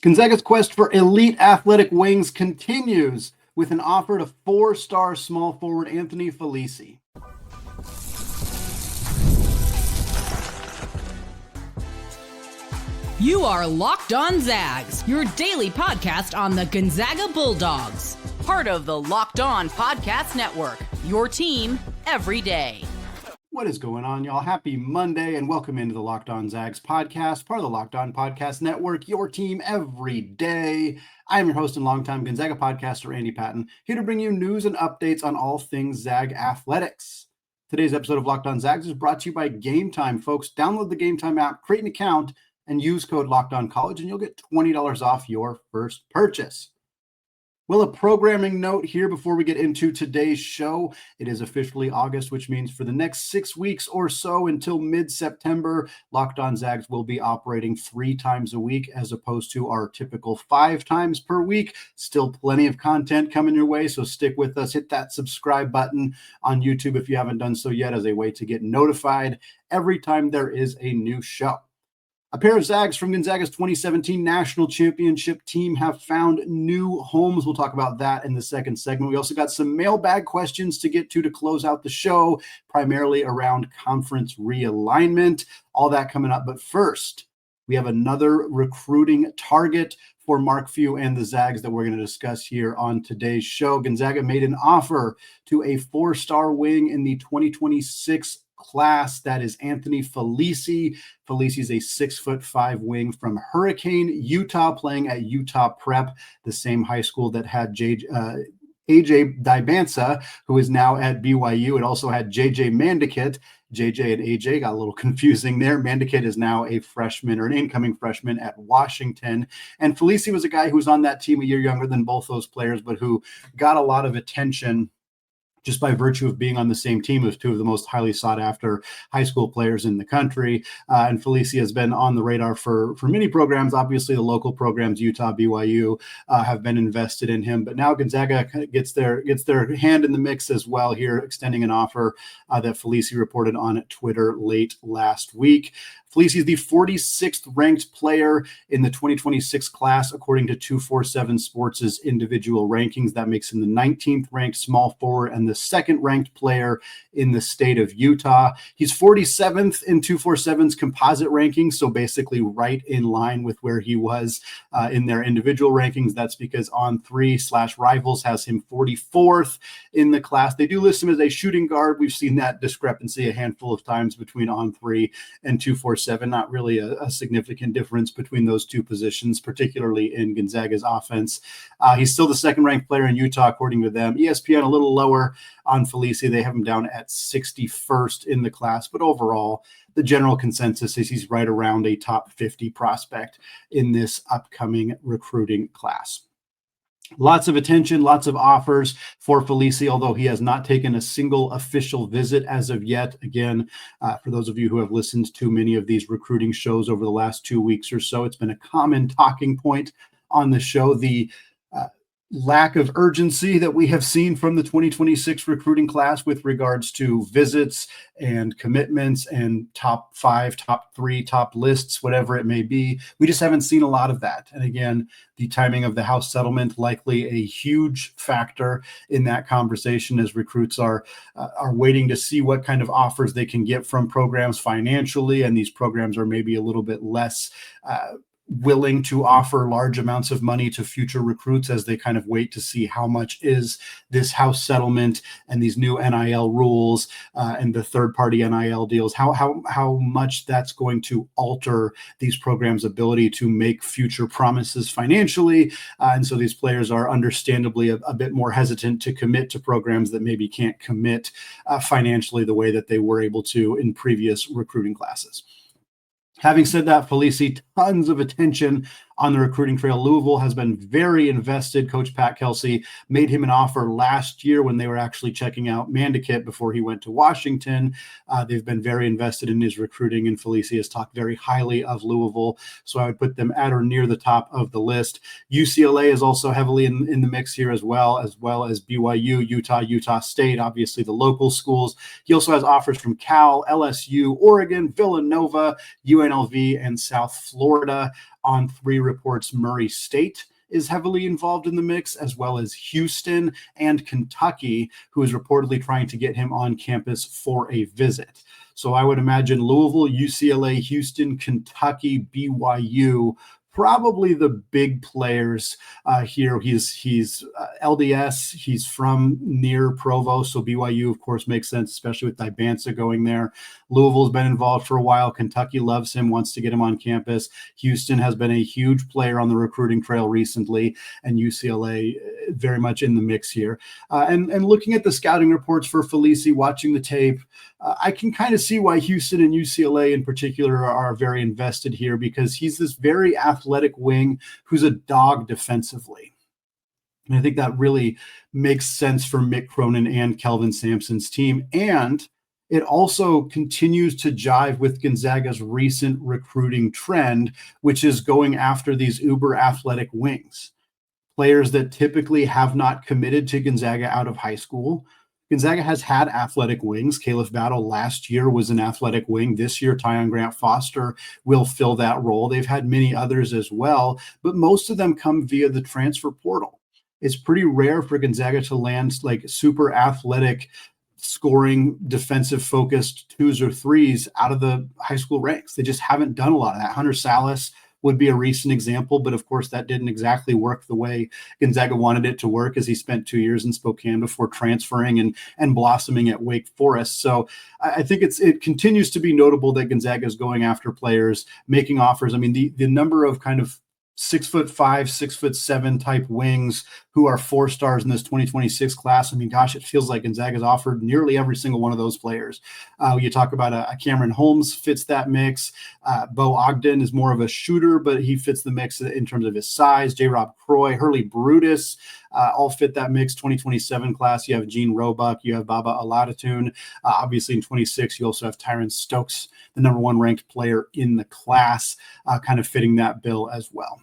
Gonzaga's quest for elite athletic wings continues with an offer to four-star small forward Anthony Felesi. You are Locked On Zags, your daily podcast on the Gonzaga Bulldogs. Part of the Locked On Podcast Network, your team every day. What is going on, y'all? Happy Monday and welcome into the Locked On Zags podcast, part of the Locked On Podcast Network, your team every day. I am your host and longtime Gonzaga podcaster, Andy Patton, here to bring you news and updates on all things Zag athletics. Today's episode of Locked On Zags is brought to you by Gametime, folks. Download the Gametime app, create an account, and use code LOCKEDONCollege, and you'll get $20 off your first purchase. Well, a programming note here before we get into today's show. It is officially August, which means for the next 6 weeks or so until mid-September, Locked On Zags will be operating 3 times a week as opposed to our typical 5 times per week. Still plenty of content coming your way, so stick with us. Hit that subscribe button on YouTube if you haven't done so yet as a way to get notified every time there is a new show. A pair of Zags from Gonzaga's 2017 National Championship team have found new homes. We'll talk about that in the second segment. We also got some mailbag questions to get to close out the show, primarily around conference realignment. All that coming up. But first, we have another recruiting target for Mark Few and the Zags that we're going to discuss here on today's show. Gonzaga made an offer to a 4-star wing in the 2026 class. That is Anthony Felesi. Felesi is a 6'5" wing from Hurricane, Utah, playing at Utah Prep, the same high school that had AJ Dibansa, who is now at BYU. It also had JJ Mandikit. JJ and AJ got a little confusing there. Mandikit is now a freshman or an incoming freshman at Washington. And Felesi was a guy who was on that team a year younger than both those players, but who got a lot of attention just by virtue of being on the same team as 2 of the most highly sought-after high school players in the country. And Felesi has been on the radar for many programs. Obviously, the local programs, Utah, BYU, have been invested in him. But now Gonzaga gets their hand in the mix as well here, extending an offer that Felesi reported on Twitter late last week. Felesi is the 46th ranked player in the 2026 class, according to 247 Sports' individual rankings. That makes him the 19th ranked small forward and the 2nd ranked player in the state of Utah. He's 47th in 247's composite rankings, so basically right in line with where he was in their individual rankings. That's because On3/Rivals has him 44th in the class. They do list him as a shooting guard. We've seen that discrepancy a handful of times between On3 and 247. Not really a significant difference between those two positions, particularly in Gonzaga's offense. He's still the 2nd ranked player in Utah, according to them. ESPN a little lower on Felesi. They have him down at 61st in the class, but overall, the general consensus is he's right around a top 50 prospect in this upcoming recruiting class. Lots of attention, lots of offers for Felesi, although he has not taken a single official visit as of yet. Again, for those of you who have listened to many of these recruiting shows over the last 2 weeks or so, it's been a common talking point on the show. The lack of urgency that we have seen from the 2026 recruiting class with regards to visits and commitments and top 5, top 3, top lists, whatever it may be. We just haven't seen a lot of that. And again, the timing of the House settlement likely a huge factor in that conversation as recruits are waiting to see what kind of offers they can get from programs financially. And these programs are maybe a little bit less willing to offer large amounts of money to future recruits as they kind of wait to see how much is this House settlement and these new NIL rules and the third-party NIL deals, how much that's going to alter these programs' ability to make future promises financially. And so these players are understandably a bit more hesitant to commit to programs that maybe can't commit financially the way that they were able to in previous recruiting classes. Having said that, Felesi, tons of attention on the recruiting trail. Louisville has been very invested. Coach Pat Kelsey made him an offer last year when they were actually checking out Mandikit before he went to Washington. They've been very invested in his recruiting, and Felesi has talked very highly of Louisville. So I would put them at or near the top of the list. UCLA is also heavily in the mix here as well as BYU, Utah State, obviously the local schools. He also has offers from Cal, LSU, Oregon, Villanova, UNLV, and South Florida. On 3 reports Murray State is heavily involved in the mix, as well as Houston and Kentucky, who is reportedly trying to get him on campus for a visit. So I would imagine Louisville, UCLA, Houston, Kentucky, BYU, probably the big players here. He's LDS. He's from near Provo, so BYU, of course, makes sense, especially with Dibansa going there. Louisville's been involved for a while. Kentucky loves him, wants to get him on campus. Houston has been a huge player on the recruiting trail recently, and UCLA very much in the mix here. And looking at the scouting reports for Felesi, watching the tape, I can kind of see why Houston and UCLA in particular are very invested here, because he's this very athletic wing who's a dog defensively. And I think that really makes sense for Mick Cronin and Kelvin Sampson's team. And it also continues to jive with Gonzaga's recent recruiting trend, which is going after these uber athletic wings, players that typically have not committed to Gonzaga out of high school. Gonzaga has had athletic wings. Caleb Battle last year was an athletic wing. This year, Tyon Grant Foster will fill that role. They've had many others as well, but most of them come via the transfer portal. It's pretty rare for Gonzaga to land like super athletic, scoring, defensive focused 2s or 3s out of the high school ranks. They just haven't done a lot of that. Hunter Salas would be a recent example, but of course that didn't exactly work the way Gonzaga wanted it to work, as he spent 2 years in Spokane before transferring and blossoming at Wake Forest. So I think it continues to be notable that Gonzaga is going after players, making offers. I mean, the number of kind of 6'5", 6'7" type wings who are 4 stars in this 2026 class. I mean, gosh, it feels like Gonzaga's offered nearly every single one of those players. You talk about a Cameron Holmes fits that mix. Bo Ogden is more of a shooter, but he fits the mix in terms of his size. J-Rob Croy, Hurley Brutus, all fit that mix. 2027 class, you have Gene Roebuck, you have Baba Alatatoon. Obviously in 26, you also have Tyron Stokes, the number 1 ranked player in the class, kind of fitting that bill as well.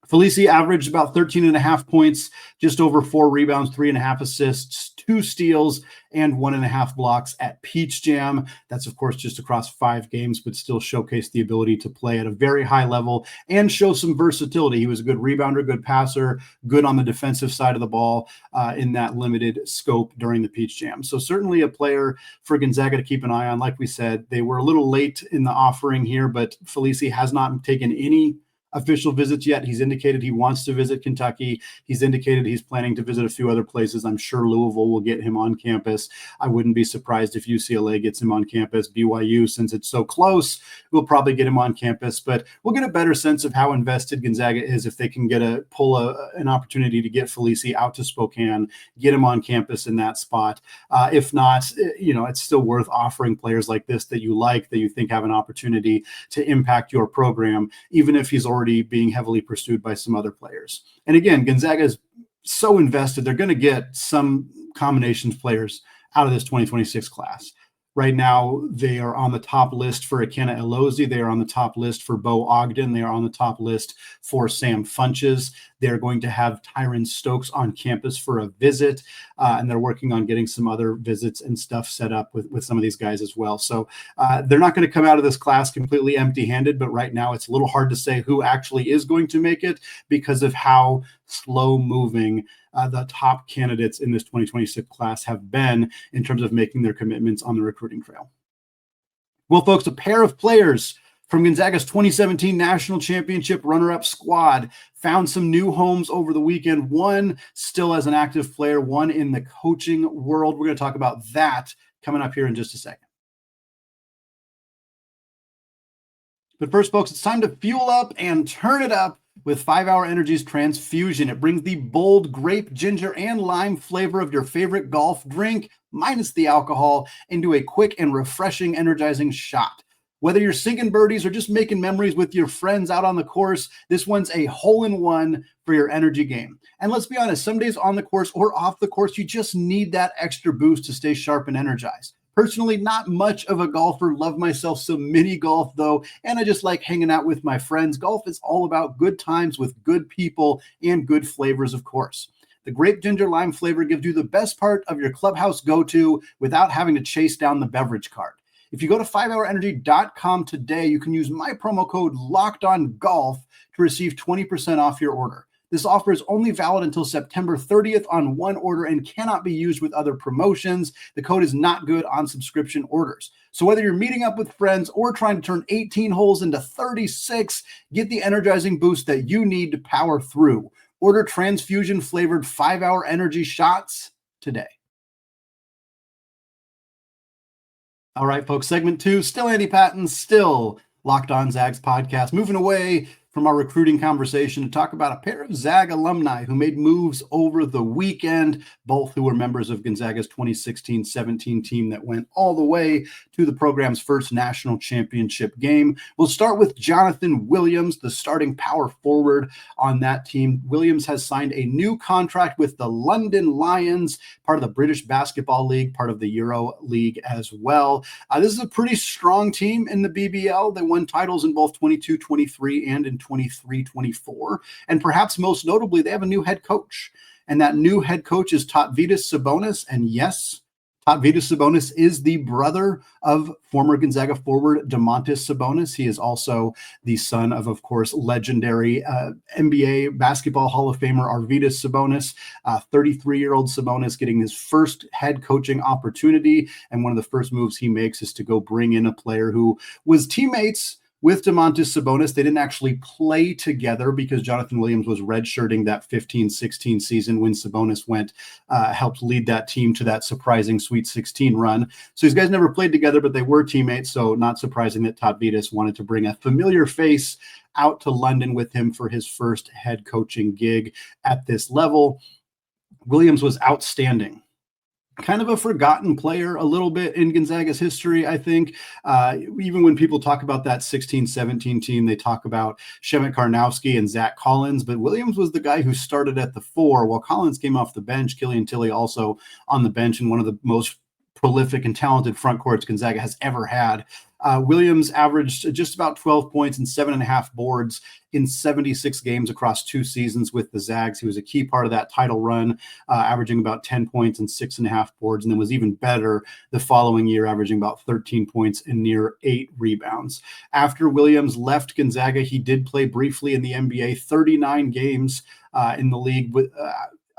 Felesi averaged about 13.5 points, just over 4 rebounds, 3.5 assists, 2 steals, and 1.5 blocks at Peach Jam. That's, of course, just across 5 games, but still showcased the ability to play at a very high level and show some versatility. He was a good rebounder, good passer, good on the defensive side of the ball in that limited scope during the Peach Jam. So certainly a player for Gonzaga to keep an eye on. Like we said, they were a little late in the offering here, but Felesi has not taken any official visits yet. He's indicated he wants to visit Kentucky. He's indicated he's planning to visit a few other places. I'm sure Louisville will get him on campus. I wouldn't be surprised if UCLA gets him on campus. BYU, since it's so close, will probably get him on campus, but we'll get a better sense of how invested Gonzaga is if they can pull an opportunity to get Felesi out to Spokane, get him on campus in that spot. If not, it's still worth offering players like this that you like, that you think have an opportunity to impact your program, even if he's already being heavily pursued by some other players. And again, Gonzaga is so invested, they're going to get some combinations players out of this 2026 class. Right now, they are on the top list for Ikenna Elozi. They are on the top list for Bo Ogden. They are on the top list for Sam Funches. They're going to have Tyron Stokes on campus for a visit, and they're working on getting some other visits and stuff set up with some of these guys as well. So they're not going to come out of this class completely empty-handed, but right now it's a little hard to say who actually is going to make it because of how slow-moving the top candidates in this 2026 class have been in terms of making their commitments on the recruiting trail. Well, folks, a pair of players from Gonzaga's 2017 National Championship runner-up squad found some new homes over the weekend. One still as an active player, one in the coaching world. We're going to talk about that coming up here in just a second. But first, folks, it's time to fuel up and turn it up with 5 Hour Energy's Transfusion. It brings the bold grape, ginger, and lime flavor of your favorite golf drink, minus the alcohol, into a quick and refreshing, energizing shot. Whether you're sinking birdies or just making memories with your friends out on the course, this one's a hole-in-one for your energy game. And let's be honest, some days on the course or off the course, you just need that extra boost to stay sharp and energized. Personally, not much of a golfer. Love myself some mini golf, though, and I just like hanging out with my friends. Golf is all about good times with good people and good flavors, of course. The grape ginger lime flavor gives you the best part of your clubhouse go-to without having to chase down the beverage cart. If you go to 5hourenergy.com today, you can use my promo code LOCKEDONGOLF to receive 20% off your order. This offer is only valid until September 30th on one order and cannot be used with other promotions. The code is not good on subscription orders. So whether you're meeting up with friends or trying to turn 18 holes into 36, get the energizing boost that you need to power through. Order transfusion-flavored 5-hour energy shots today. All right, folks, segment 2, still Andy Patton, still Locked On Zags podcast. Moving away from our recruiting conversation to talk about a pair of Zag alumni who made moves over the weekend, both who were members of Gonzaga's 2016-17 team that went all the way to the program's first national championship game. We'll start with Johnathan Williams, the starting power forward on that team. Williams has signed a new contract with the London Lions, part of the British Basketball League, part of the Euro League as well. This is a pretty strong team in the BBL. They won titles in both 22-23 and in 23-24. And perhaps most notably, they have a new head coach. And that new head coach is Tautvydas Sabonis. And yes, Tautvydas Sabonis is the brother of former Gonzaga forward Domantas Sabonis. He is also the son of course, legendary NBA basketball Hall of Famer Arvydas Sabonis. 33-year-old Sabonis getting his first head coaching opportunity. And one of the first moves he makes is to go bring in a player who was teammates with Domantas Sabonis. They didn't actually play together because Johnathan Williams was redshirting that 15-16 season when Sabonis helped lead that team to that surprising Sweet 16 run. So these guys never played together, but they were teammates. So not surprising that Tautvydas wanted to bring a familiar face out to London with him for his first head coaching gig at this level. Williams was outstanding. Kind of a forgotten player a little bit in Gonzaga's history, I think. Even when people talk about that 16-17 team, they talk about Shemet Karnowski and Zach Collins, but Williams was the guy who started at the 4 while Collins came off the bench. Killian Tilly also on the bench, and one of the most prolific and talented front courts Gonzaga has ever had. Williams averaged just about 12 points and 7.5 boards in 76 games across 2 seasons with the Zags. He was a key part of that title run, averaging about 10 points and 6.5 boards, and then was even better the following year, averaging about 13 points and near 8 rebounds. After Williams left Gonzaga, he did play briefly in the NBA, 39 games in the league with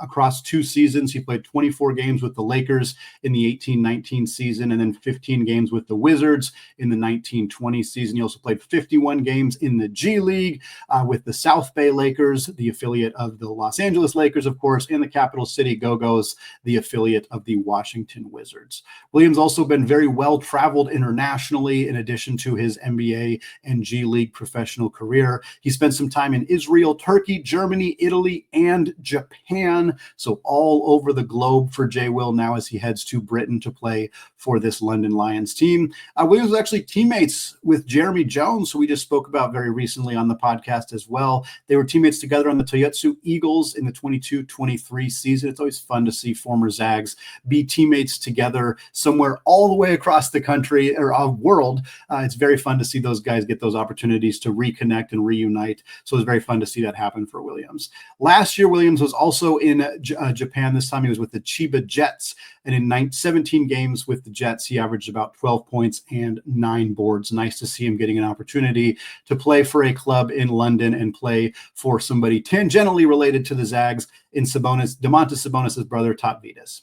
across 2 seasons. He played 24 games with the Lakers in the 18-19 season, and then 15 games with the Wizards in the 19-20 season. He also played 51 games in the G League with the South Bay Lakers, the affiliate of the Los Angeles Lakers, of course, and the Capital City Go-Go's, the affiliate of the Washington Wizards. Williams also been very well traveled internationally in addition to his NBA and G League professional career. He spent some time in Israel, Turkey, Germany, Italy, and Japan. So all over the globe for Jay Will now as he heads to Britain to play for this London Lions team. Williams was actually teammates with Jeremy Jones, who we just spoke about very recently on the podcast as well. They were teammates together on the Toyotsu Eagles in the 22-23 season. It's always fun to see former Zags be teammates together somewhere all the way across the country or world. It's very fun to see those guys get those opportunities to reconnect and reunite. So it's very fun to see that happen for Williams. Last year, Williams was also in Japan. This time he was with the Chiba Jets, and in 17 games with the Jets, he averaged about 12 points and 9 boards. Nice to see him getting an opportunity to play for a club in London and play for somebody tangentially related to the Zags in Domantas Sabonis' brother, Tautvydas.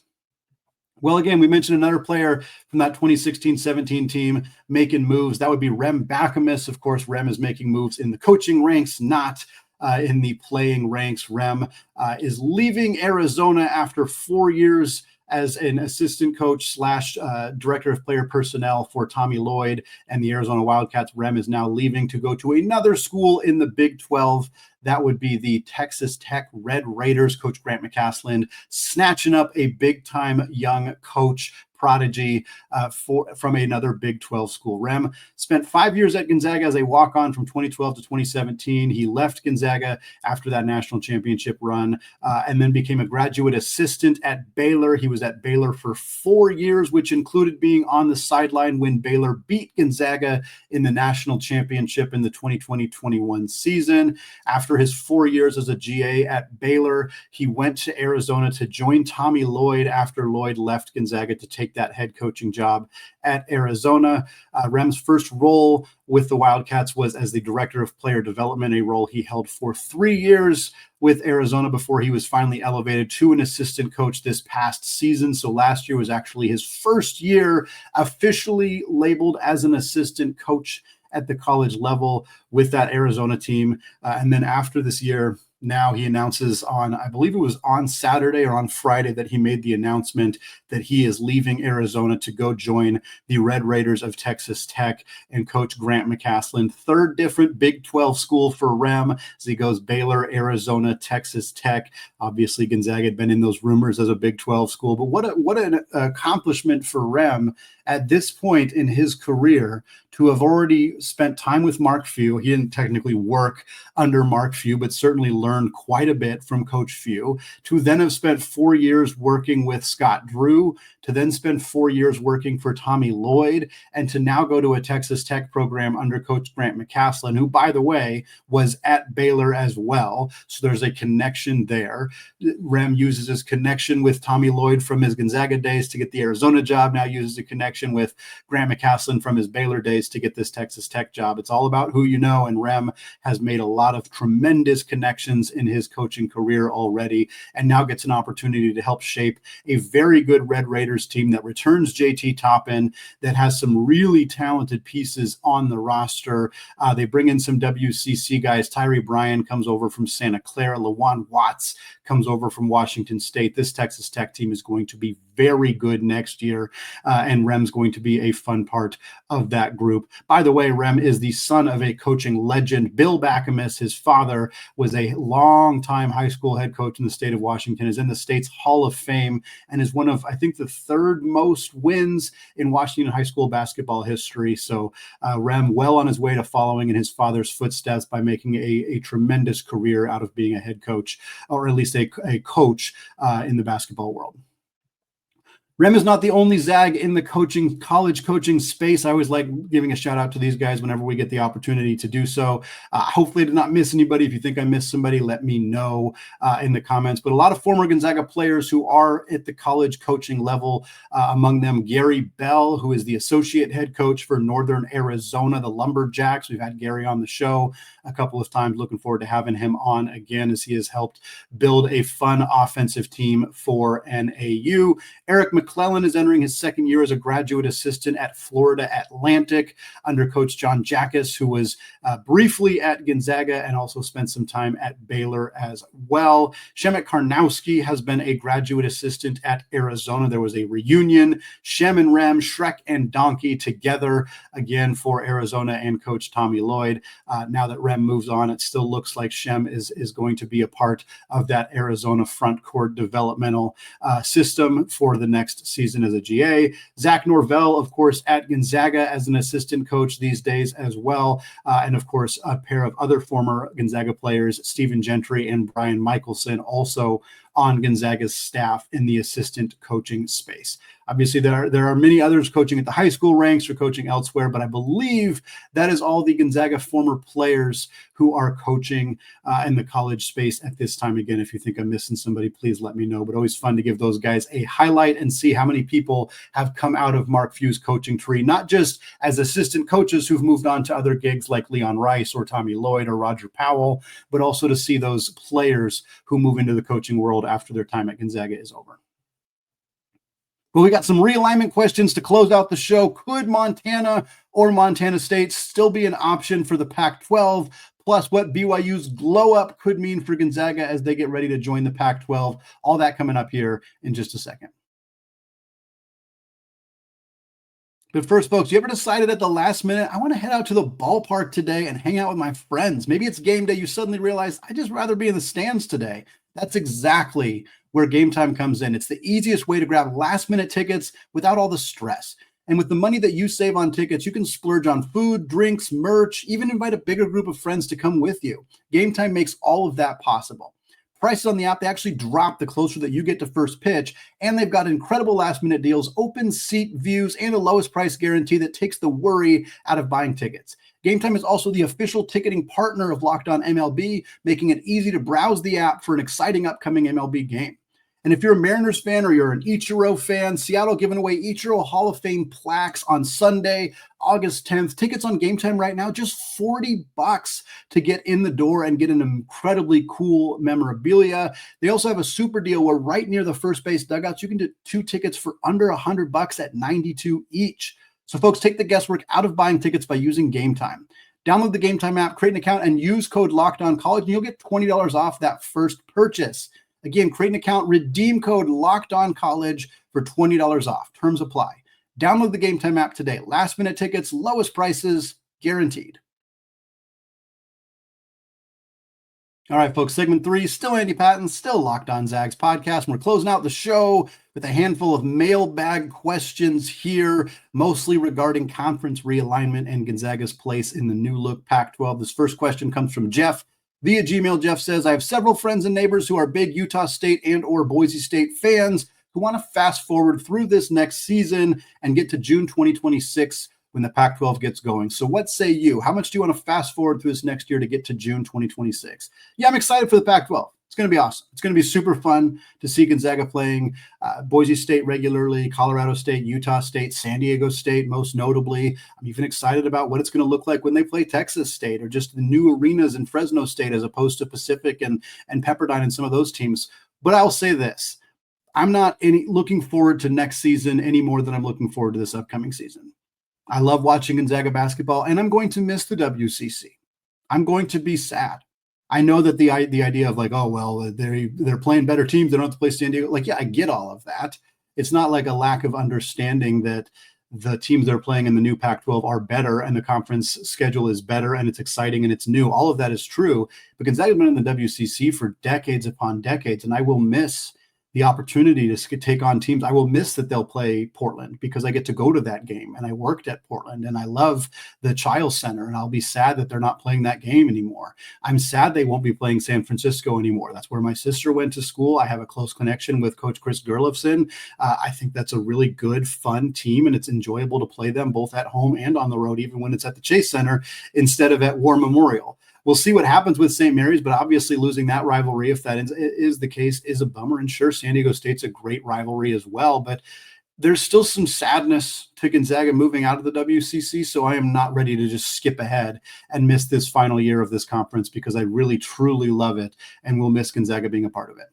Well, again, we mentioned another player from that 2016-17 team making moves. That would be Rem Bakamus. Of course, Rem is making moves in the coaching ranks, not in the playing ranks. Rem is leaving Arizona after 4 years as an assistant coach / director of player personnel for Tommy Lloyd and the Arizona Wildcats. Rem is now leaving to go to another school in the Big 12. That would be the Texas Tech Red Raiders. Coach Grant McCasland snatching up a big-time young coach prodigy from another Big 12 school. Rem spent 5 years at Gonzaga as a walk-on from 2012 to 2017. He left Gonzaga after that national championship run and then became a graduate assistant at Baylor. He was at Baylor for 4 years, which included being on the sideline when Baylor beat Gonzaga in the national championship in the 2020-21 season. After after his 4 years as a GA at Baylor, he went to Arizona to join Tommy Lloyd after Lloyd left Gonzaga to take that head coaching job at Arizona. Rem's first role with the Wildcats was as the director of player development, a role he held for 3 years with Arizona before he was finally elevated to an assistant coach this past season. So last year was actually his first year officially labeled as an assistant coach at the college level with that Arizona team. And then after this year, now he announces on, I believe it was on Saturday or on Friday, that he made the announcement that he is leaving Arizona to go join the Red Raiders of Texas Tech and coach Grant McCasland. Third different Big 12 school for Rem as he goes Baylor, Arizona, Texas Tech. Obviously, Gonzaga had been in those rumors as a Big 12 school, but what an accomplishment for Rem at this point in his career to have already spent time with Mark Few. He didn't technically work under Mark Few, but certainly learned quite a bit from Coach Few, to then have spent 4 years working with Scott Drew, to then spend 4 years working for Tommy Lloyd, and to now go to a Texas Tech program under Coach Grant McCasland, who, by the way, was at Baylor as well. So there's a connection there. Rem uses his connection with Tommy Lloyd from his Gonzaga days to get the Arizona job, now uses a connection with Grant McCasland from his Baylor days to get this Texas Tech job. It's all about who you know, and Rem has made a lot of tremendous connections in his coaching career already, and now gets an opportunity to help shape a very good Red Raiders team that returns JT Toppin, that has some really talented pieces on the roster. They bring in some WCC guys. Tyree Bryan comes over from Santa Clara. Lawan Watts comes over from Washington State. This Texas Tech team is going to be very good next year, and Rem's going to be a fun part of that group. By the way, Rem is the son of a coaching legend, Bill Bakamus. His father was a long-time high school head coach in the state of Washington, is in the state's Hall of Fame, and is one of, I think, the third most wins in Washington high school basketball history. So Rem well on his way to following in his father's footsteps by making a tremendous career out of being a head coach, or at least a coach in the basketball world. Rem is not the only Zag in the college coaching space. I always like giving a shout out to these guys whenever we get the opportunity to do so. Hopefully I did not miss anybody. If you think I missed somebody, let me know in the comments. But a lot of former Gonzaga players who are at the college coaching level, among them Gary Bell, who is the associate head coach for Northern Arizona, the Lumberjacks. We've had Gary on the show a couple of times. Looking forward to having him on again, as he has helped build a fun offensive team for NAU. Eric McClellan is entering his second year as a graduate assistant at Florida Atlantic under Coach John Jackas, who was briefly at Gonzaga and also spent some time at Baylor as well. Shemek Karnowski has been a graduate assistant at Arizona. There was a reunion. Shem and Rem, Shrek and Donkey together again for Arizona and Coach Tommy Lloyd. Now that Rem moves on, it still looks like Shem is going to be a part of that Arizona front court developmental system for the next season as a GA. Zach Norvell, of course, at Gonzaga as an assistant coach these days as well. And of course, a pair of other former Gonzaga players, Stephen Gentry and Brian Michelson, also on Gonzaga's staff in the assistant coaching space. Obviously, there are many others coaching at the high school ranks or coaching elsewhere, but I believe that is all the Gonzaga former players who are coaching in the college space at this time. Again, if you think I'm missing somebody, please let me know. But always fun to give those guys a highlight and see how many people have come out of Mark Few's coaching tree, not just as assistant coaches who've moved on to other gigs like Leon Rice or Tommy Lloyd or Roger Powell, but also to see those players who move into the coaching world after their time at Gonzaga is over. Well, we got some realignment questions to close out the show. Could Montana or Montana State still be an option for the Pac-12? Plus, what BYU's glow up could mean for Gonzaga as they get ready to join the Pac-12. All that coming up here in just a second. But first, folks, you ever decided at the last minute, I want to head out to the ballpark today and hang out with my friends? Maybe it's game day. You suddenly realize, I'd just rather be in the stands today. That's exactly where Gametime comes in. It's the easiest way to grab last-minute tickets without all the stress. And with the money that you save on tickets, you can splurge on food, drinks, merch, even invite a bigger group of friends to come with you. Gametime makes all of that possible. Prices on the app, they actually drop the closer that you get to first pitch, and they've got incredible last-minute deals, open seat views, and a lowest price guarantee that takes the worry out of buying tickets. Gametime is also the official ticketing partner of Locked On MLB, making it easy to browse the app for an exciting upcoming MLB game. And if you're a Mariners fan or you're an Ichiro fan, Seattle giving away Ichiro Hall of Fame plaques on Sunday, August 10th. Tickets on Gametime right now, just $40 to get in the door and get an incredibly cool memorabilia. They also have a super deal where right near the first base dugouts, you can get 2 tickets for under $100 at $92 each. So folks, take the guesswork out of buying tickets by using Gametime. Download the Gametime app, create an account, and use code LOCKEDONCollege, and you'll get $20 off that first purchase. Again, create an account, redeem code LOCKEDONCollege for $20 off. Terms apply. Download the Gametime app today. Last minute tickets, lowest prices, guaranteed. All right, folks, segment 3, still Andy Patton, still Locked On Zags podcast. And we're closing out the show with a handful of mailbag questions here, mostly regarding conference realignment and Gonzaga's place in the new look Pac-12. This first question comes from Jeff. Via Gmail, Jeff says, I have several friends and neighbors who are big Utah State and or Boise State fans who want to fast forward through this next season and get to June 2026 when the Pac-12 gets going. So what say you? How much do you want to fast forward through this next year to get to June 2026? Yeah, I'm excited for the Pac-12. It's going to be awesome. It's going to be super fun to see Gonzaga playing Boise State regularly, Colorado State, Utah State, San Diego State, most notably. I'm even excited about what it's going to look like when they play Texas State or just the new arenas in Fresno State as opposed to Pacific and Pepperdine and some of those teams. But I'll say this. I'm not looking forward to next season any more than I'm looking forward to this upcoming season. I love watching Gonzaga basketball, and I'm going to miss the WCC. I'm going to be sad. I know that the idea of like, oh, well, they're playing better teams. They don't have to play San Diego. Like, yeah, I get all of that. It's not like a lack of understanding that the teams that are playing in the new Pac-12 are better and the conference schedule is better and it's exciting and it's new. All of that is true. But Gonzaga's been in the WCC for decades upon decades, and I will miss the opportunity to take on teams. I will miss that they'll play Portland because I get to go to that game, and I worked at Portland, and I love the Chiles Center, and I'll be sad that they're not playing that game anymore. I'm sad they won't be playing San Francisco anymore. That's where my sister went to school. I have a close connection with Coach Chris Gerlofson. I think that's a really good, fun team, and it's enjoyable to play them both at home and on the road, even when it's at the Chase Center instead of at War Memorial. We'll see what happens with St. Mary's, but obviously losing that rivalry, if that is the case, is a bummer. And sure, San Diego State's a great rivalry as well, but there's still some sadness to Gonzaga moving out of the WCC, so I am not ready to just skip ahead and miss this final year of this conference because I really, truly love it and will miss Gonzaga being a part of it.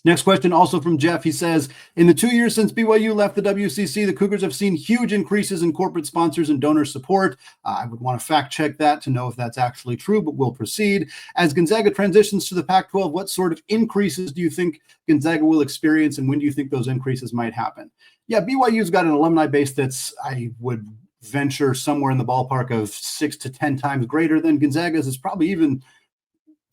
Next question, also from Jeff. He says, in the 2 years since BYU left the WCC, the Cougars have seen huge increases in corporate sponsors and donor support. I would want to fact check that to know if that's actually true, but we'll proceed. As Gonzaga transitions to the Pac-12, what sort of increases do you think Gonzaga will experience, and when do you think those increases might happen? Yeah, BYU's got an alumni base that's, I would venture, somewhere in the ballpark of 6 to 10 times greater than Gonzaga's. It's probably even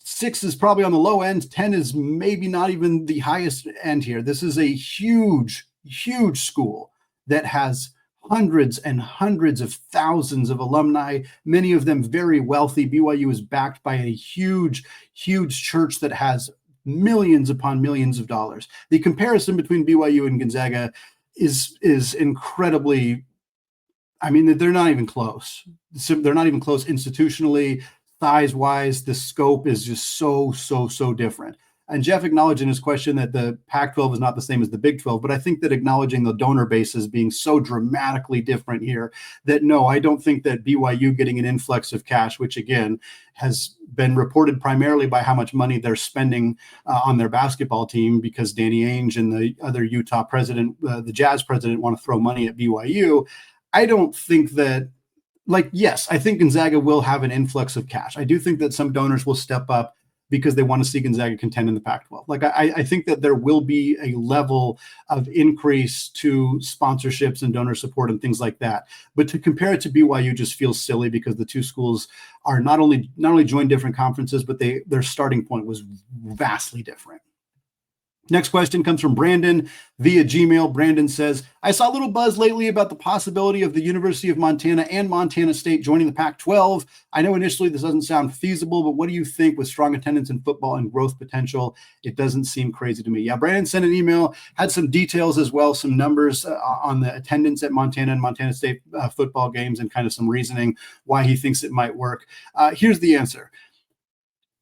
6 is probably on the low end. 10 is maybe not even the highest end here. This is a huge, huge school that has hundreds and hundreds of thousands of alumni, many of them very wealthy. BYU is backed by a huge, huge church that has millions upon millions of dollars. The comparison between BYU and Gonzaga is incredibly, I mean, they're not even close. They're not even close institutionally. Size-wise, the scope is just so different. And Jeff acknowledged in his question that the Pac-12 is not the same as the Big 12, but I think that acknowledging the donor base as being so dramatically different here, that no, I don't think that BYU getting an influx of cash, which again has been reported primarily by how much money they're spending on their basketball team, because Danny Ainge and the other Utah president, the Jazz president, want to throw money at BYU. I don't think that, yes, I think Gonzaga will have an influx of cash. I do think that some donors will step up because they want to see Gonzaga contend in the Pac-12. I think that there will be a level of increase to sponsorships and donor support and things like that. But to compare it to BYU just feels silly because the two schools are not only joined different conferences, but their starting point was vastly different. Next question comes from Brandon via Gmail. Brandon says, I saw a little buzz lately about the possibility of the University of Montana and Montana State joining the Pac-12. I know initially this doesn't sound feasible, but what do you think with strong attendance in football and growth potential? It doesn't seem crazy to me. Yeah, Brandon sent an email, had some details as well, some numbers on the attendance at Montana and Montana State football games and kind of some reasoning why he thinks it might work. Here's the answer.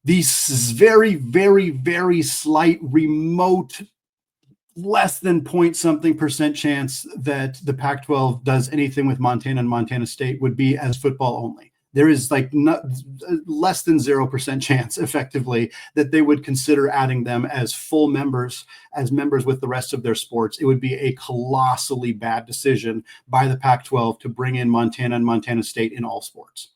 These very, very, very slight, remote, less than point something percent chance that the Pac-12 does anything with Montana and Montana State would be as football only. There is less than 0% chance, effectively, that they would consider adding them as full members, as members with the rest of their sports. It would be a colossally bad decision by the Pac-12 to bring in Montana and Montana State in all sports.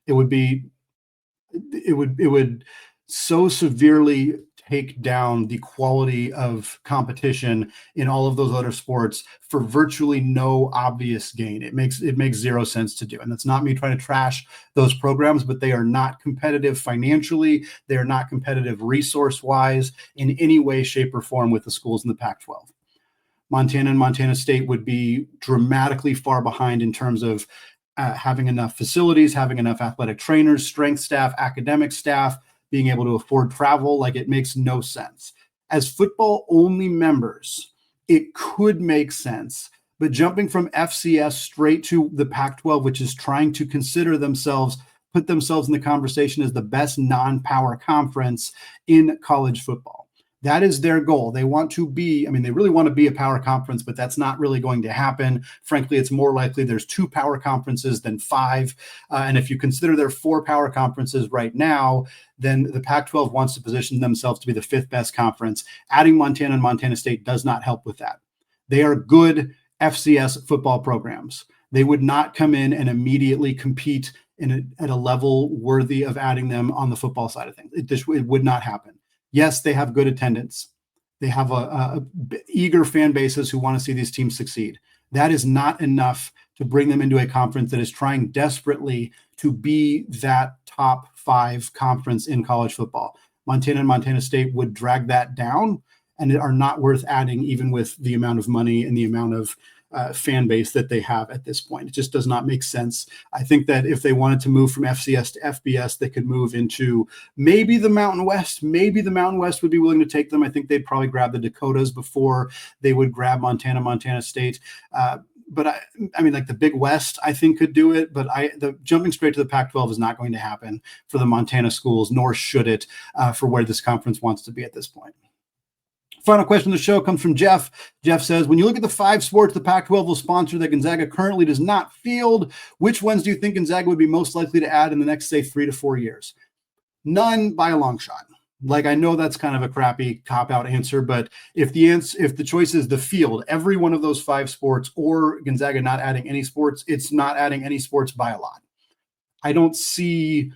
It would so severely take down the quality of competition in all of those other sports for virtually no obvious gain. It makes zero sense to do. And that's not me trying to trash those programs, but they are not competitive financially. They are not competitive resource-wise in any way, shape, or form with the schools in the Pac-12. Montana and Montana State would be dramatically far behind in terms of having enough facilities, having enough athletic trainers, strength staff, academic staff, being able to afford travel. Like, it makes no sense. As football only members, it could make sense, but jumping from FCS straight to the Pac-12, which is trying to put themselves in the conversation as the best non-power conference in college football. That is their goal. They want to be, they really want to be a power conference, but that's not really going to happen. Frankly, it's more likely there's 2 power conferences than 5. And if you consider there are 4 power conferences right now, then the Pac-12 wants to position themselves to be the 5th best conference. Adding Montana and Montana State does not help with that. They are good FCS football programs. They would not come in and immediately compete at a level worthy of adding them on the football side of things. It would not happen. Yes, they have good attendance. They have eager fan bases who want to see these teams succeed. That is not enough to bring them into a conference that is trying desperately to be that top 5 conference in college football. Montana and Montana State would drag that down and are not worth adding, even with the amount of money and the amount of fan base that they have at this point. It just does not make sense. I think that if they wanted to move from FCS to FBS, they could move into maybe the Mountain West. Maybe the Mountain West would be willing to take them. I think they'd probably grab the Dakotas before they would grab Montana, Montana State. But like the Big West, I think could do it. But the jumping straight to the Pac-12 is not going to happen for the Montana schools, nor should it for where this conference wants to be at this point. Final question of the show comes from Jeff. Jeff says, when you look at the 5 sports the Pac-12 will sponsor that Gonzaga currently does not field, which ones do you think Gonzaga would be most likely to add in the next, say, 3 to 4 years? None by a long shot. Like, I know that's kind of a crappy cop-out answer, but if the choice is the field, every one of those 5 sports, or Gonzaga not adding any sports, it's not adding any sports by a lot. I don't see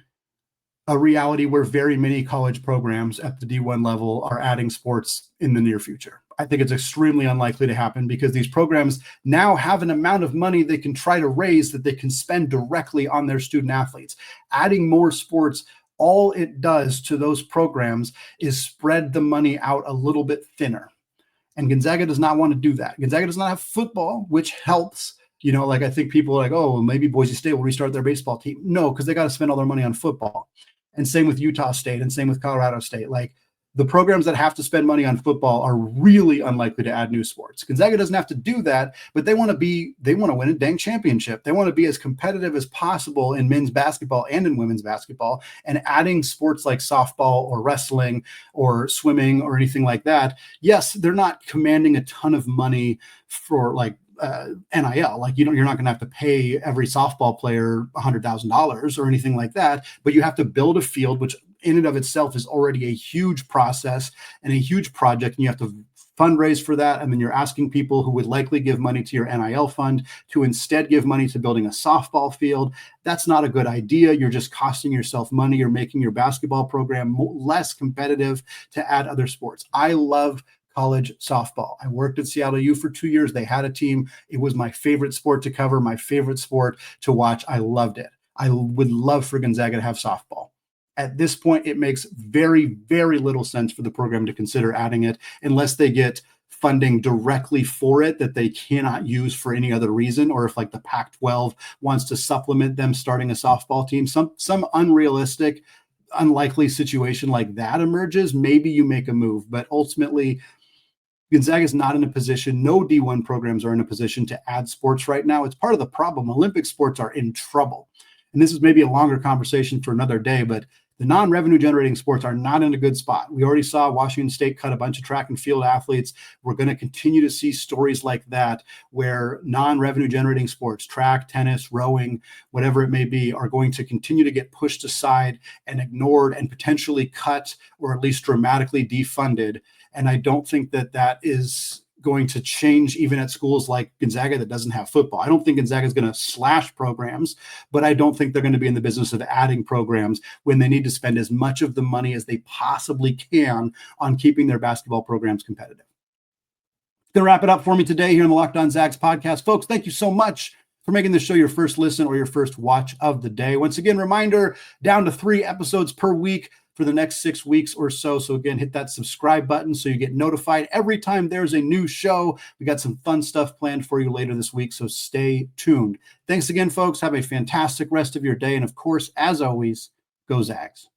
a reality where very many college programs at the D1 level are adding sports in the near future. I think it's extremely unlikely to happen because these programs now have an amount of money they can try to raise that they can spend directly on their student athletes. Adding more sports, all it does to those programs is spread the money out a little bit thinner. And Gonzaga does not want to do that. Gonzaga does not have football, which helps. I think people are like, oh, well, maybe Boise State will restart their baseball team. No, because they got to spend all their money on football. And same with Utah State and same with Colorado State. Like, the programs that have to spend money on football are really unlikely to add new sports. Gonzaga doesn't have to do that, but they want to win a dang championship. They want to be as competitive as possible in men's basketball and in women's basketball, and adding sports like softball or wrestling or swimming or anything like that. Yes, they're not commanding a ton of money for NIL. Like, you're not going to have to pay every softball player $100,000 or anything like that, but you have to build a field, which in and of itself is already a huge process and a huge project. And you have to fundraise for that. And then you're asking people who would likely give money to your NIL fund to instead give money to building a softball field. That's not a good idea. You're just costing yourself money. You're making your basketball program less competitive to add other sports. I love college softball. I worked at Seattle U for 2 years. They had a team. It was my favorite sport to cover, my favorite sport to watch. I loved it. I would love for Gonzaga to have softball. At this point, it makes very, very little sense for the program to consider adding it unless they get funding directly for it that they cannot use for any other reason, or if like the Pac-12 wants to supplement them starting a softball team, some unrealistic, unlikely situation like that emerges, maybe you make a move. But ultimately, Gonzaga is not in a position, no D1 programs are in a position to add sports right now. It's part of the problem. Olympic sports are in trouble. And this is maybe a longer conversation for another day, but the non-revenue generating sports are not in a good spot. We already saw Washington State cut a bunch of track and field athletes. We're going to continue to see stories like that where non-revenue generating sports, track, tennis, rowing, whatever it may be, are going to continue to get pushed aside and ignored and potentially cut or at least dramatically defunded. And I don't think that that is going to change even at schools like Gonzaga that doesn't have football. I don't think Gonzaga is going to slash programs, but I don't think they're going to be in the business of adding programs when they need to spend as much of the money as they possibly can on keeping their basketball programs competitive. Going to wrap it up for me today here on the Locked On Zags podcast. Folks, thank you so much for making this show your first listen or your first watch of the day. Once again, reminder, down to 3 episodes per week for the next 6 weeks or so. So again, hit that subscribe button so you get notified every time there's a new show. We got some fun stuff planned for you later this week, so stay tuned. Thanks again, folks. Have a fantastic rest of your day. And of course, as always, go Zags.